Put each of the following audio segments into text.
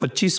25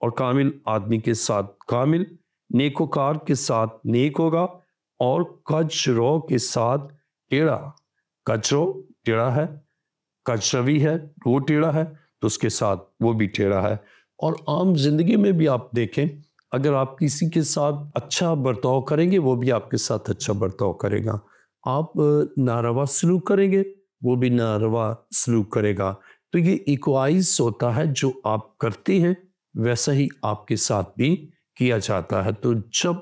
اور کامل آدمی کے ساتھ کامل، نیکوکار کے ساتھ نیک ہوگا اور کج رو کے ساتھ ٹیڑھا۔ کج رو ٹیڑھا ہے، کج روی ہے وہ ٹیڑھا ہے، تو اس کے ساتھ وہ بھی ٹیڑھا ہے۔ اور عام زندگی میں بھی آپ دیکھیں، اگر آپ کسی کے ساتھ اچھا برتاؤ کریں گے وہ بھی آپ کے ساتھ اچھا برتاؤ کرے گا، آپ ناروا سلوک کریں گے وہ بھی ناروا سلوک کرے گا۔ تو یہ ایکوائز ہوتا ہے، جو آپ کرتے ہیں ویسا ہی آپ کے ساتھ بھی کیا جاتا ہے۔ تو جب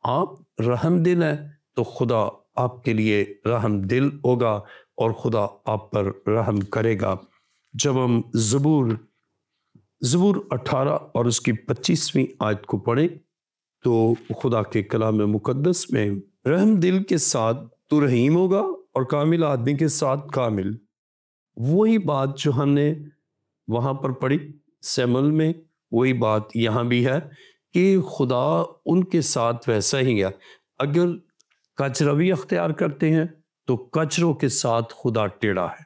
آپ رحم دل ہیں تو خدا آپ کے لیے رحم دل ہوگا اور خدا آپ پر رحم کرے گا۔ جب ہم زبور 18 اور اس کی 25ویں آیت کو پڑھیں تو خدا کے کلام مقدس میں رحم دل کے ساتھ تو رحیم ہوگا اور کامل آدمی کے ساتھ کامل، وہی بات جو ہم نے وہاں پر پڑھی سیمل میں، وہی بات یہاں بھی ہے کہ خدا ان کے ساتھ ویسا ہی ہے۔ اگر کج روی اختیار کرتے ہیں تو کچروں کے ساتھ خدا ٹیڑھا ہے،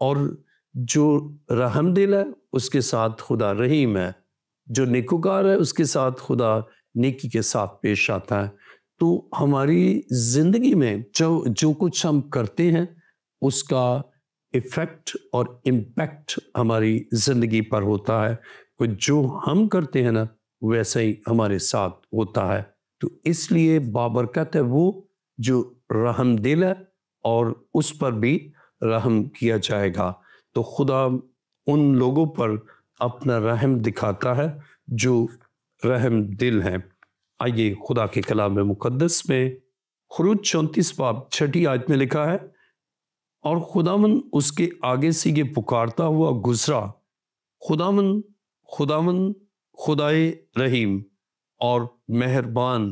اور جو رحم دل ہے اس کے ساتھ خدا رحیم ہے، جو نیکوکار ہے اس کے ساتھ خدا نیکی کے ساتھ پیش آتا ہے۔ تو ہماری زندگی میں جو کچھ ہم کرتے ہیں اس کا ایفیکٹ اور امپیکٹ ہماری زندگی پر ہوتا ہے، جو ہم کرتے ہیں نا ویسا ہی ہمارے ساتھ ہوتا ہے۔ تو اس لیے بابرکت ہے وہ جو رحم دل ہے اور اس پر بھی رحم کیا جائے گا۔ تو خدا ان لوگوں پر اپنا رحم دکھاتا ہے جو رحم دل ہیں۔ آئیے خدا کے کلام مقدس میں خروج 34 باب 6 آیت میں لکھا ہے، اور خداوند اس کے آگے سے یہ پکارتا ہوا گزرا، خداوند خداوند خدائے رحیم اور مہربان،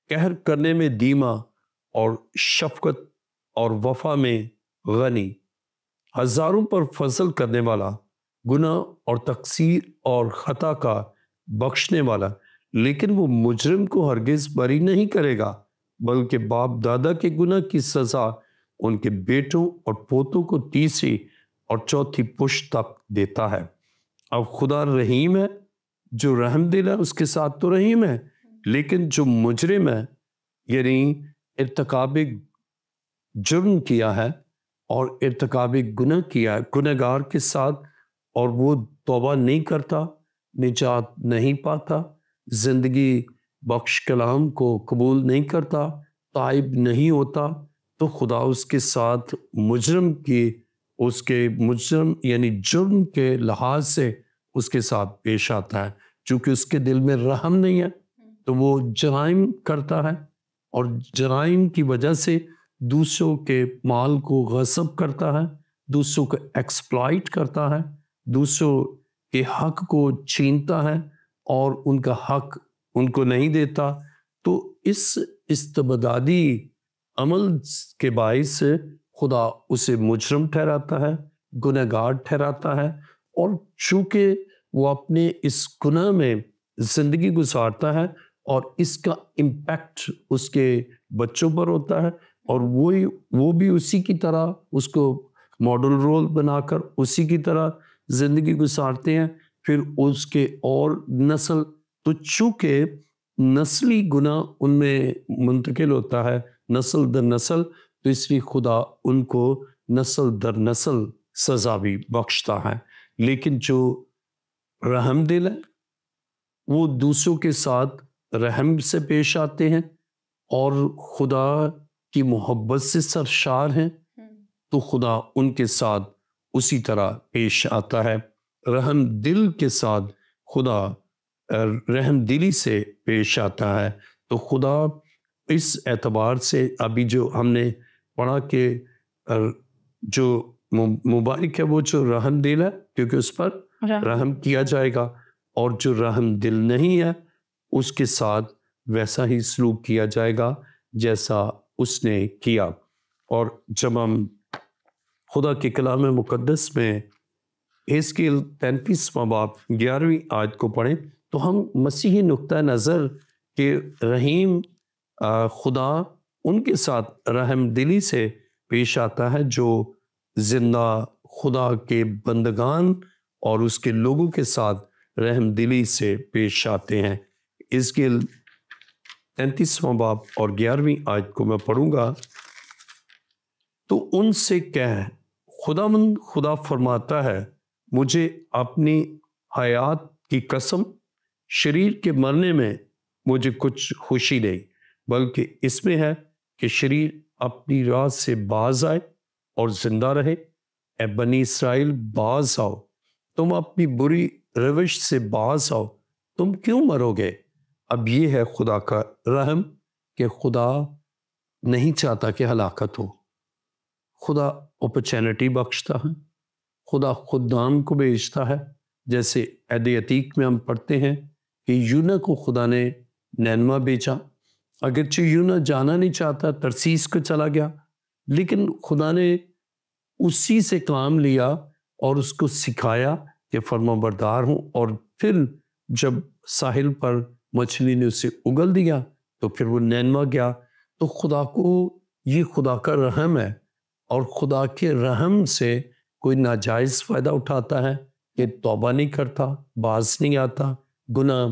قہر کرنے میں دھیما اور شفقت اور وفا میں غنی، ہزاروں پر فضل کرنے والا، گناہ اور تقصیر اور خطا کا بخشنے والا، لیکن وہ مجرم کو ہرگز بری نہیں کرے گا، بلکہ باپ دادا کے گناہ کی سزا ان کے بیٹوں اور پوتوں کو تیسری اور چوتھی پشت تک دیتا ہے۔ اب خدا رحیم ہے، جو رحم دل ہے اس کے ساتھ تو رحیم ہے، لیکن جو مجرم ہے یعنی ارتکاب جرم کیا ہے اور ارتکاب گناہ کیا ہے گنہگار کے ساتھ، اور وہ توبہ نہیں کرتا، نجات نہیں پاتا، زندگی بخش کلام کو قبول نہیں کرتا، تائب نہیں ہوتا، تو خدا اس کے ساتھ مجرم یعنی جرم کے لحاظ سے اس کے ساتھ پیش آتا ہے۔ چونکہ اس کے دل میں رحم نہیں ہے تو وہ جرائم کرتا ہے، اور جرائم کی وجہ سے دوسروں کے مال کو غصب کرتا ہے، دوسروں کو ایکسپلائٹ کرتا ہے، دوسروں کے حق کو چھینتا ہے اور ان کا حق ان کو نہیں دیتا۔ تو اس استبدادی عمل کے باعث سے خدا اسے مجرم ٹھہراتا ہے، گنہگار ٹھہراتا ہے، اور چونکہ وہ اپنے اس گناہ میں زندگی گزارتا ہے اور اس کا امپیکٹ اس کے بچوں پر ہوتا ہے، اور وہ بھی اسی کی طرح اس کو ماڈل رول بنا کر اسی کی طرح زندگی گزارتے ہیں، پھر اس کے اور نسل، تو چونکہ نسلی گناہ ان میں منتقل ہوتا ہے نسل در نسل، تو اس لیے خدا ان کو نسل در نسل سزا بھی بخشتا ہے۔ لیکن جو رحم دل ہے وہ دوسروں کے ساتھ رحم سے پیش آتے ہیں اور خدا کی محبت سے سرشار ہیں، تو خدا ان کے ساتھ اسی طرح پیش آتا ہے۔ رحم دل کے ساتھ خدا رحم دلی سے پیش آتا ہے۔ تو خدا اس اعتبار سے ابھی جو ہم نے پڑھا کہ جو مبارک ہے وہ جو رحم دل ہے کیونکہ اس پر رحم کیا جائے گا، اور جو رحم دل نہیں ہے اس کے ساتھ ویسا ہی سلوک کیا جائے گا جیسا اس نے کیا۔ اور جب ہم خدا کے کلام مقدس میں حزقیل 33واں باب 11ویں آیت کو پڑھیں تو ہم مسیحی نقطہ نظر کہ رحیم خدا ان کے ساتھ رحم دلی سے پیش آتا ہے جو زندہ خدا کے بندگان اور اس کے لوگوں کے ساتھ رحم دلی سے پیش آتے ہیں۔ حزقیل 33واں باب اور 11ویں آیت کو میں پڑھوں گا۔ تو ان سے کہہ، خداوند خدا فرماتا ہے، مجھے اپنی حیات کی قسم، شریر کے مرنے میں مجھے کچھ خوشی نہیں، بلکہ اس میں ہے کہ شریر اپنی راہ سے باز آئے اور زندہ رہے۔ اے بنی اسرائیل، باز آؤ، تم اپنی بری روش سے باز آؤ، تم کیوں مرو گے؟ اب یہ ہے خدا کا رحم کہ خدا نہیں چاہتا کہ ہلاکت ہو، خدا اپرچونٹی بخشتا ہے، خدا خدام کو بھیجتا ہے۔ جیسے عہد عتیق میں ہم پڑھتے ہیں کہ یونہ کو خدا نے نینوا بھیجا، اگرچہ یونہ جانا نہیں چاہتا، ترسیس کو چلا گیا، لیکن خدا نے اسی سے کام لیا اور اس کو سکھایا کہ فرما بردار ہوں، اور پھر جب ساحل پر مچھلی نے اسے اگل دیا تو پھر وہ نینوا گیا۔ تو خدا کو یہ خدا کا رحم ہے، اور خدا کے رحم سے کوئی ناجائز فائدہ اٹھاتا ہے کہ توبہ نہیں کرتا، باز نہیں آتا، گناہ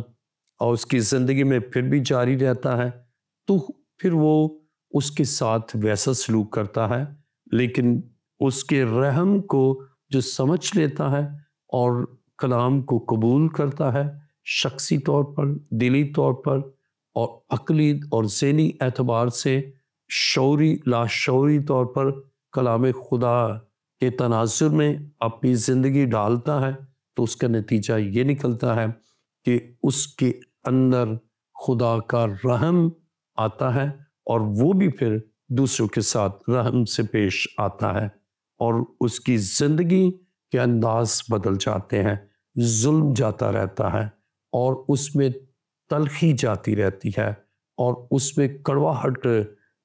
اور اس کی زندگی میں پھر بھی جاری رہتا ہے، تو پھر وہ اس کے ساتھ ویسا سلوک کرتا ہے۔ لیکن اس کے رحم کو جو سمجھ لیتا ہے اور کلام کو قبول کرتا ہے شخصی طور پر، دلی طور پر اور عقلی اور ذہنی اعتبار سے، شعوری لاشعوری طور پر کلام خدا کے تناظر میں اپنی زندگی ڈالتا ہے، تو اس کا نتیجہ یہ نکلتا ہے کہ اس کے اندر خدا کا رحم آتا ہے، اور وہ بھی پھر دوسروں کے ساتھ رحم سے پیش آتا ہے، اور اس کی زندگی کے انداز بدل جاتے ہیں، ظلم جاتا رہتا ہے، اور اس میں تلخی جاتی رہتی ہے، اور اس میں کڑواہٹ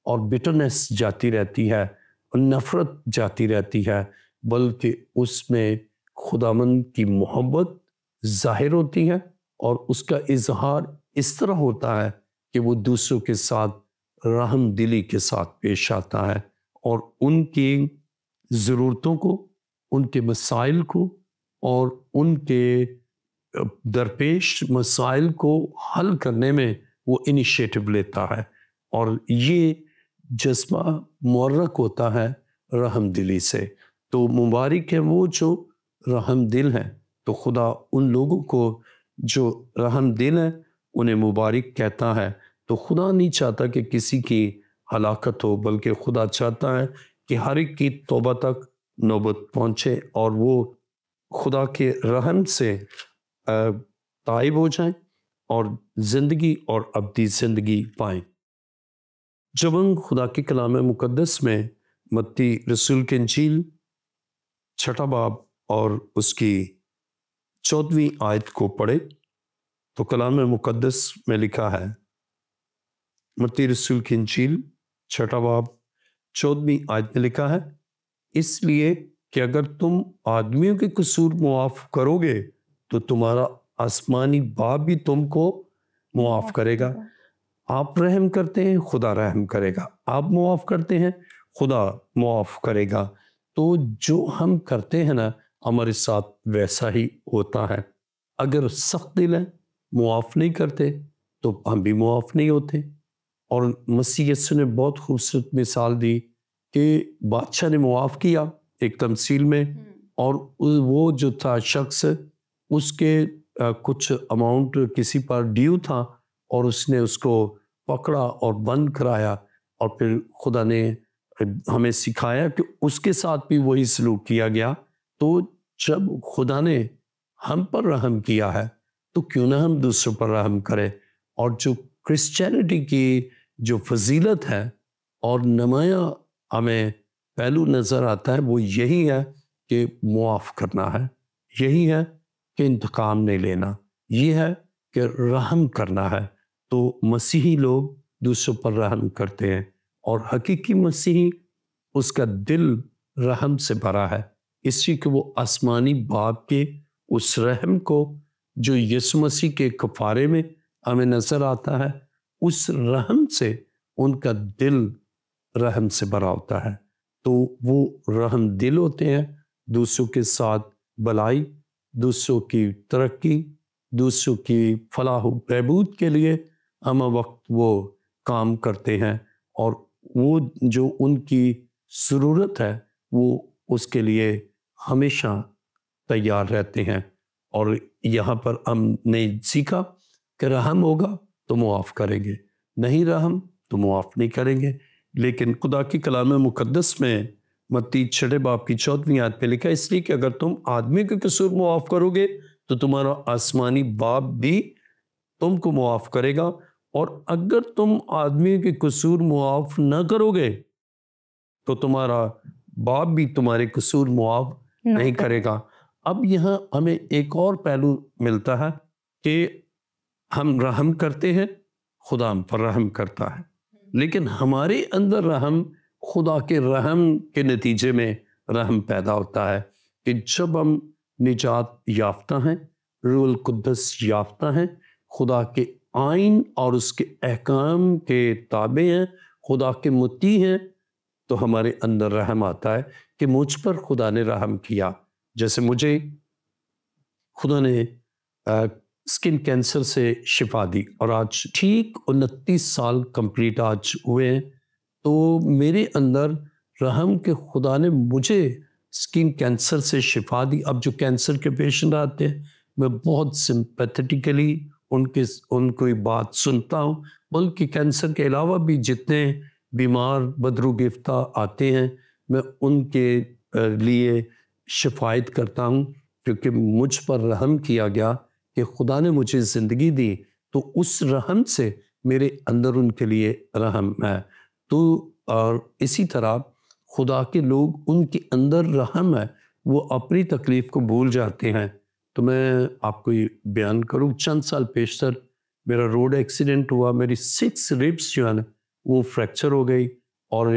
اور بٹرنس جاتی رہتی ہے، نفرت جاتی رہتی ہے، بلکہ اس میں خداوند کی محبت ظاہر ہوتی ہے، اور اس کا اظہار اس طرح ہوتا ہے کہ وہ دوسروں کے ساتھ رحم دلی کے ساتھ پیش آتا ہے، اور ان کی ضرورتوں کو، ان کے مسائل کو اور ان کے درپیش مسائل کو حل کرنے میں وہ انیشیٹو لیتا ہے، اور یہ جذبہ محرک ہوتا ہے رحم دلی سے۔ تو مبارک ہے وہ جو رحم دل ہیں، تو خدا ان لوگوں کو جو رحم دل ہیں انہیں مبارک کہتا ہے۔ تو خدا نہیں چاہتا کہ کسی کی ہلاکت ہو، بلکہ خدا چاہتا ہے کہ ہر ایک کی توبہ تک نوبت پہنچے اور وہ خدا کے رحم سے تائب ہو جائیں اور زندگی اور ابدی زندگی پائیں۔ جب ہم خدا کے کلام مقدس میں متی رسول کی انجیل 6 باب اور اس کی 14ویں آیت کو پڑھے تو کلام مقدس میں لکھا ہے، متی رسول کی انجیل 6 باب 14ویں آیت میں لکھا ہے، اس لیے کہ اگر تم آدمیوں کے قصور معاف کرو گے تو تمہارا آسمانی باپ بھی تم کو معاف کرے گا۔ آپ رحم کرتے ہیں، خدا رحم کرے گا، آپ معاف کرتے ہیں، خدا معاف کرے گا۔ تو جو ہم کرتے ہیں نا، ہمارے ساتھ ویسا ہی ہوتا ہے۔ اگر سخت دل ہے، معاف نہیں کرتے تو ہم بھی معاف نہیں ہوتے۔ اور مسیح یسوع نے بہت خوبصورت مثال دی کہ بادشاہ نے معاف کیا ایک تمثیل میں، اور وہ جو تھا شخص، اس کے کچھ اماؤنٹ کسی پر ڈیو تھا، اور اس نے اس کو پکڑا اور بند کرایا، اور پھر خدا نے ہمیں سکھایا کہ اس کے ساتھ بھی وہی سلوک کیا گیا۔ تو جب خدا نے ہم پر رحم کیا ہے تو کیوں نہ ہم دوسروں پر رحم کریں۔ اور جو کرسچینٹی کی جو فضیلت ہے اور نمایاں ہمیں پہلو نظر آتا ہے، وہ یہی ہے کہ معاف کرنا ہے، یہی ہے کہ انتقام نہیں لینا، یہ ہے کہ رحم کرنا ہے۔ تو مسیحی لوگ دوسروں پر رحم کرتے ہیں، اور حقیقی مسیحی اس کا دل رحم سے بھرا ہے، اس لیے کہ وہ آسمانی باپ کے اس رحم کو جو یسوع مسیح کے کفارے میں ہمیں نظر آتا ہے، اس رحم سے ان کا دل رحم سے بھرا ہوتا ہے۔ تو وہ رحم دل ہوتے ہیں، دوسروں کے ساتھ بلائی، دوسروں کی ترقی دوسروں کی فلاح و بہبود کے لیے ہم وقت وہ کام کرتے ہیں، اور وہ جو ان کی ضرورت ہے وہ اس کے لیے ہمیشہ تیار رہتے ہیں۔ اور یہاں پر ہم نے سیکھا کہ رحم ہوگا تو معاف کریں گے، نہیں رحم تو معاف نہیں کریں گے۔ لیکن خدا کی کلام مقدس میں متی 6 باب کی 14ویں آیت پہ لکھا ہے، اس لیے کہ اگر تم آدمی کے قصور معاف کرو گے تو تمہارا آسمانی باپ بھی تم کو معاف کرے گا، اور اگر تم آدمی کے قصور معاف نہ کرو گے تو تمہارا باپ بھی تمہارے قصور معاف نہیں کرے گا۔ اب یہاں ہمیں ایک اور پہلو ملتا ہے کہ ہم رحم کرتے ہیں، خدا ہم پر رحم کرتا ہے، لیکن ہمارے اندر رحم، خدا کے رحم کے نتیجے میں رحم پیدا ہوتا ہے کہ جب ہم نجات یافتہ ہیں، روح القدس یافتہ ہیں، خدا کے آئین اور اس کے احکام کے تابع ہیں، خدا کے مطیع ہیں، تو ہمارے اندر رحم آتا ہے کہ مجھ پر خدا نے رحم کیا۔ جیسے مجھے خدا نے سکن کینسر سے شفا دی، اور آج ٹھیک 29 سال کمپلیٹ آج ہوئے ہیں، تو میرے اندر رحم کہ خدا نے مجھے سکن کینسر سے شفا دی۔ اب جو کینسر کے پیشنٹ آتے ہیں، میں بہت سمپیتھیٹیکلی ان کو بات سنتا ہوں، بلکہ کینسر کے علاوہ بھی جتنے بیمار بدرو گفتہ آتے ہیں میں ان کے لیے شفایت کرتا ہوں، کیونکہ مجھ پر رحم کیا گیا کہ خدا نے مجھے زندگی دی، تو اس رحم سے میرے اندر ان کے لیے رحم ہے۔ تو اور اسی طرح خدا کے لوگ ان کے اندر رحم ہے، وہ اپنی تکلیف کو بھول جاتے ہیں۔ تو میں آپ کو یہ بیان کروں، چند سال پیشتر میرا روڈ ایکسیڈنٹ ہوا، میری 6 ربس جو ہے نا وہ فریکچر ہو گئی، اور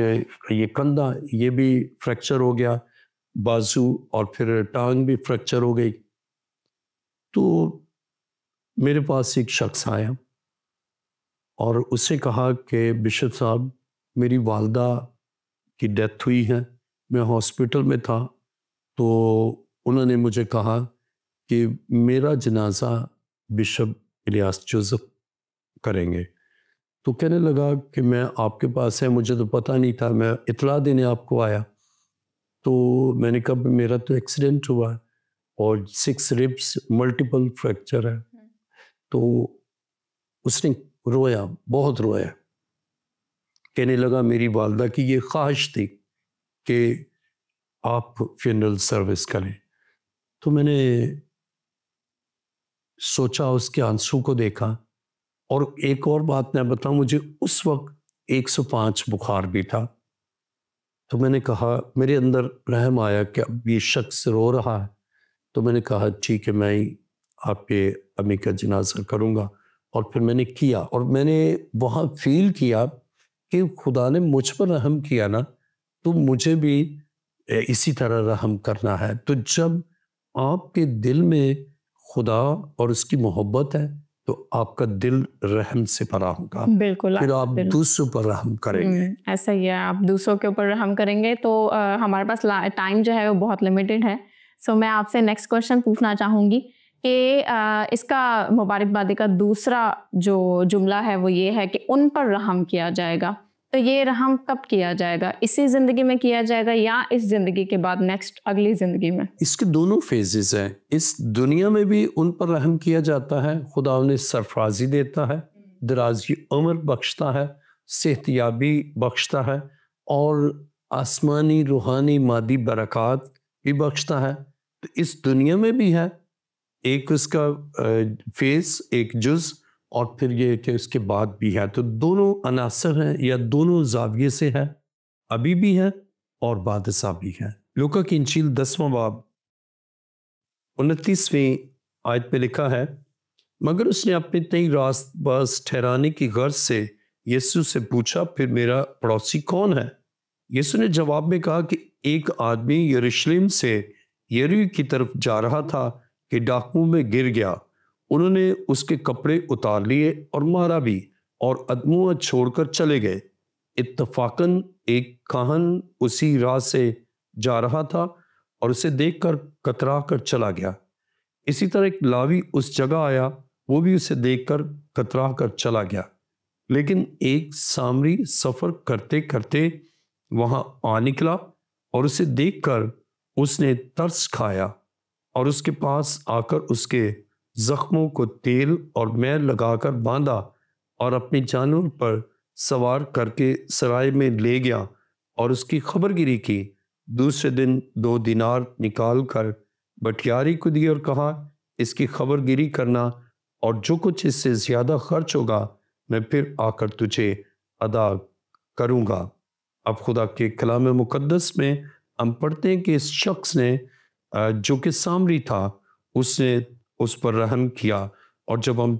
یہ کندھا یہ بھی فریکچر ہو گیا، بازو اور پھر ٹانگ بھی فریکچر ہو گئی۔ تو میرے پاس ایک شخص آیا اور اس سے کہا کہ بشپ صاحب میری والدہ کی ڈیتھ ہوئی ہے، میں ہاسپٹل میں تھا، تو انہوں نے مجھے کہا کہ میرا جنازہ بشپ الیاس جوزف کریں گے۔ تو کہنے لگا کہ میں آپ کے پاس ہے، مجھے تو پتہ نہیں تھا، میں اطلاع دینے آپ کو آیا۔ تو میں نے کہا میرا تو ایکسیڈنٹ ہوا ہے اور 6 ربس ملٹیپل فریکچر ہے۔ تو اس نے رویا، بہت رویا، کہنے لگا میری والدہ کی یہ خواہش تھی کہ آپ فینرل سروس کریں۔ تو میں نے سوچا، اس کے آنسو کو دیکھا، اور ایک اور بات میں بتاؤں، مجھے اس وقت 105 بخار بھی تھا۔ تو میں نے کہا، میرے اندر رحم آیا کہ اب یہ شخص رو رہا ہے، تو میں نے کہا ٹھیک ہے، میں آپ کے امی کا جنازہ کروں گا۔ اور پھر میں نے کیا، اور میں نے وہاں فیل کیا کہ خدا نے مجھ پر رحم کیا نا، تو مجھے بھی اسی طرح رحم کرنا ہے۔ تو جب آپ کے دل میں خدا اور اس کی محبت ہے تو آپ کا دل رحم سے بھرا ہوگا، بالکل، پھر آپ دوسروں پر رحم کریں گے۔ ایسا ہی ہے، آپ دوسروں کے اوپر رحم کریں گے۔ تو ہمارے پاس ٹائم جو ہے وہ بہت لمیٹڈ ہے، سو میں آپ سے نیکسٹ کوشچن پوچھنا چاہوں گی کہ اس کا مبارکبادی کا دوسرا جو جملہ ہے وہ یہ ہے کہ ان پر رحم کیا جائے گا۔ تو یہ رحم کب کیا جائے گا؟ اسی زندگی میں کیا جائے گا یا اس زندگی کے بعد نیکسٹ اگلی زندگی میں؟ اس کے دونوں فیزز ہیں۔ اس دنیا میں بھی ان پر رحم کیا جاتا ہے، خدا انہیں سرفرازی دیتا ہے، درازی عمر بخشتا ہے، صحت یابی بخشتا ہے، اور آسمانی روحانی مادی برکات بھی بخشتا ہے۔ تو اس دنیا میں بھی ہے ایک اس کا فیز، ایک جز، اور پھر یہ کہ اس کے بعد بھی ہے۔ تو دونوں عناصر ہیں یا دونوں زاویے سے ہے، ابھی بھی ہے اور بعد ازاں بھی ہے۔ لوکا کی انجیل 10واں باب 29ویں آیت پہ لکھا ہے، مگر اس نے اپنے تئیں راست باز ٹھہرانے کی غرض سے یسوع سے پوچھا، پھر میرا پڑوسی کون ہے؟ یسوع نے جواب میں کہا کہ ایک آدمی یروشلم سے یریحو کی طرف جا رہا تھا کہ ڈاکوؤں میں گر گیا، انہوں نے اس کے کپڑے اتار لیے اور مارا بھی، اور ادموا چھوڑ کر چلے گئے۔ اتفاقاً ایک کاہن اسی راہ سے جا رہا تھا اور اسے دیکھ کر کترا کر چلا گیا۔ اسی طرح ایک لاوی اس جگہ آیا، وہ بھی اسے دیکھ کر کترا کر چلا گیا، لیکن ایک سامری سفر کرتے کرتے وہاں آ نکلا اور اسے دیکھ کر اس نے ترس کھایا اور اس کے پاس آ کر اس کے زخموں کو تیل اور مے لگا کر باندھا اور اپنے جانور پر سوار کر کے سرائے میں لے گیا اور اس کی خبر گیری کی۔ دوسرے دن 2 دینار نکال کر بٹیاری کو دی اور کہا، اس کی خبر گیری کرنا اور جو کچھ اس سے زیادہ خرچ ہوگا میں پھر آ کر تجھے ادا کروں گا۔ اب خدا کے کلام مقدس میں ہم پڑھتے ہیں کہ اس شخص نے جو کہ سامری تھا، اس نے اس پر رحم کیا، اور جب ہم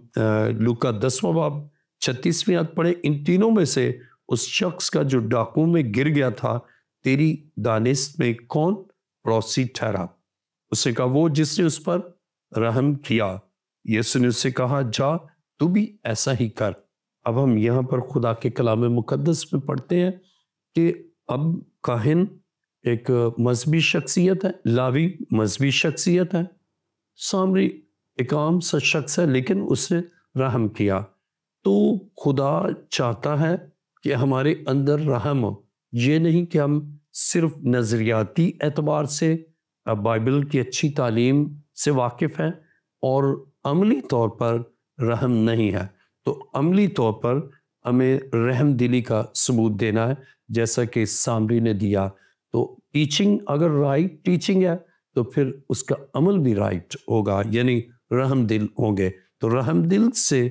لوکا 10واں باب 36ویں آیت پڑھیں، ان تینوں میں سے اس شخص کا جو ڈاکوں میں گر گیا تھا، تیری دانست میں کون پڑوسی ٹھہرا؟ اس نے کہا وہ جس نے اس پر رحم کیا۔ یسوع نے اس سے کہا جا تو بھی ایسا ہی کر۔ اب ہم یہاں پر خدا کے کلام مقدس میں پڑھتے ہیں کہ اب کاہن ایک مذہبی شخصیت ہے، لاوی مذہبی شخصیت ہے، سامری ایک عام سا شخص ہے، لیکن اس نے رحم کیا۔ تو خدا چاہتا ہے کہ ہمارے اندر رحم ہو، یہ نہیں کہ ہم صرف نظریاتی اعتبار سے بائبل کی اچھی تعلیم سے واقف ہیں اور عملی طور پر رحم نہیں ہے۔ تو عملی طور پر ہمیں رحم دلی کا ثبوت دینا ہے، جیسا کہ سامری نے دیا۔ تو ٹیچنگ اگر رائٹ ٹیچنگ ہے تو پھر اس کا عمل بھی رائٹ ہوگا، یعنی رحم دل ہوں گے۔ تو رحم دل سے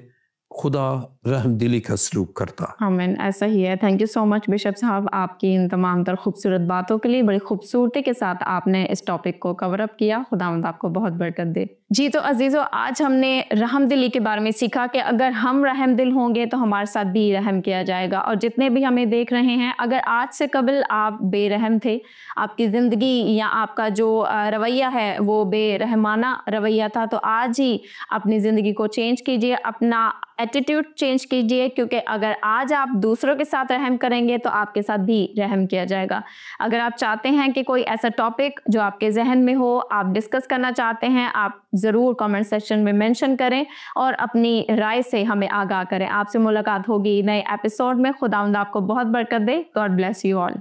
خدا رحم دلی کا سلوک کرتا۔ آمین، ایسا ہی ہے۔ Thank you so much bishop صاحب آپ کی ان تمام تر خوبصورت باتوں کے لیے۔ بڑی خوبصورتی کے ساتھ آپ نے اس ٹاپک کو کور اپ کیا، خداوند آپ کو بہت برکت دے۔ جی تو عزیزو، آج ہم نے رحم دلی کے بارے میں سیکھا کہ اگر ہم رحم دل ہوں گے تو ہمارے ساتھ بھی رحم کیا جائے گا، اور جتنے بھی ہمیں دیکھ رہے ہیں، اگر آج سے قبل آپ بے رحم تھے، آپ کی زندگی یا آپ کا جو رویہ ہے وہ بے رحمانہ رویہ تھا، تو آج ہی اپنی زندگی کو چینج کیجئے، اپنا ایٹیٹیوڈ چینج کیجئے، کیونکہ اگر آج آپ دوسروں کے ساتھ رحم کریں گے تو آپ کے ساتھ بھی رحم کیا جائے گا۔ اگر آپ چاہتے ہیں کہ کوئی ایسا ٹاپک جو آپ کے ذہن میں ہو، آپ ڈسکس کرنا چاہتے ہیں، آپ ضرور کامنٹ سیکشن میں منشن کریں اور اپنی رائے سے ہمیں آگاہ کریں۔ آپ سے ملاقات ہوگی نئے ایپیسوڈ میں۔ خداوند آپ کو بہت برکت دے۔ God bless you all.